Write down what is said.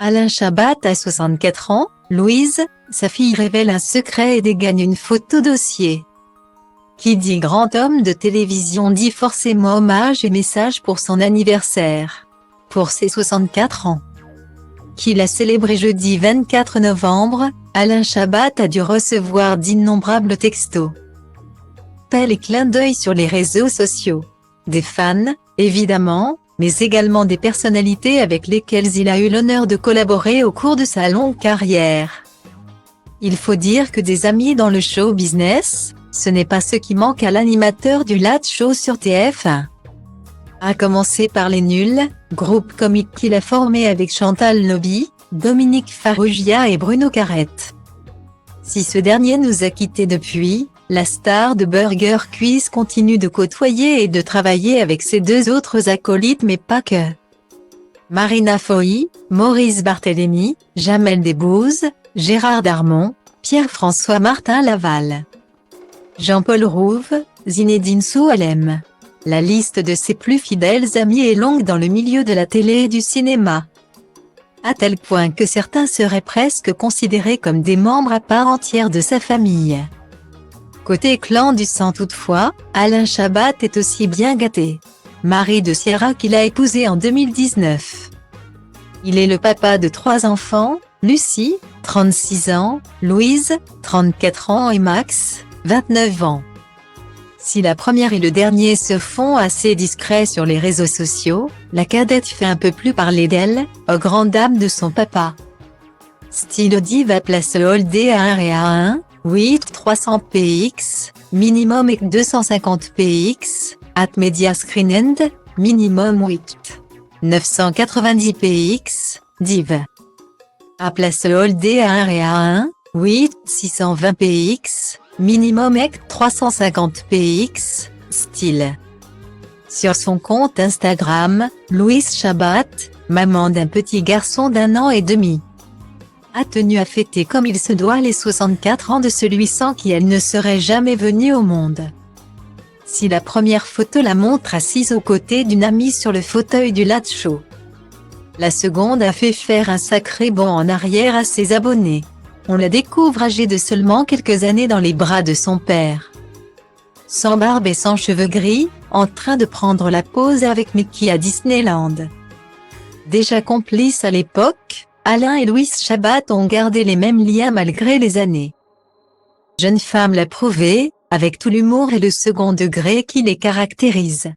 Alain Chabat a 64 ans, Louise, sa fille révèle un secret et dégaine une photo dossier. Qui dit grand homme de télévision dit forcément hommage et message pour son anniversaire. Pour ses 64 ans. Qu'il a célébré jeudi 24 novembre, Alain Chabat a dû recevoir d'innombrables textos. Appels et clins d'œil sur les réseaux sociaux. Des fans, évidemment, mais également des personnalités avec lesquelles il a eu l'honneur de collaborer au cours de sa longue carrière. Il faut dire que des amis dans le show business, ce n'est pas ce qui manque à l'animateur du Late Show sur TF1. À commencer par Les Nuls, groupe comique qu'il a formé avec Chantal Lobby, Dominique Farrugia et Bruno Carrette. Si ce dernier nous a quittés depuis, la star de Burger Quiz continue de côtoyer et de travailler avec ses deux autres acolytes mais pas que. Marina Foï, Maurice Barthélémy, Jamel Debbouze, Gérard Darmon, Pierre-François Martin Laval, Jean-Paul Rouve, Zinedine Soualem. La liste de ses plus fidèles amis est longue dans le milieu de la télé et du cinéma. À tel point que certains seraient presque considérés comme des membres à part entière de sa famille. Côté clan du sang toutefois, Alain Chabat est aussi bien gâté. Mari de Sierra qu'il a épousé en 2019. Il est le papa de 3 enfants, Lucie, 36 ans, Louise, 34 ans et Max, 29 ans. Si la première et le dernier se font assez discrets sur les réseaux sociaux, la cadette fait un peu plus parler d'elle, aux grandes dames de son papa. Style diva place holdé à 1 et à 1, 8 300 px, minimum et 250 px, at media screen end, minimum 8 990 px, div. À place holdé à 1 et à 1, 8 620 px, minimum et 350 px, style. Sur son compte Instagram, Louise Chabat, maman d'un petit garçon d'1 an et demi, a tenu à fêter comme il se doit les 64 ans de celui sans qui elle ne serait jamais venue au monde. Si la première photo la montre assise aux côtés d'une amie sur le fauteuil du Late Show, la seconde a fait faire un sacré bond en arrière à ses abonnés. On la découvre âgée de seulement quelques années dans les bras de son père. Sans barbe et sans cheveux gris, en train de prendre la pose avec Mickey à Disneyland. Déjà complices à l'époque, Alain et Louise Chabat ont gardé les mêmes liens malgré les années. Jeune femme l'a prouvé, avec tout l'humour et le second degré qui les caractérise.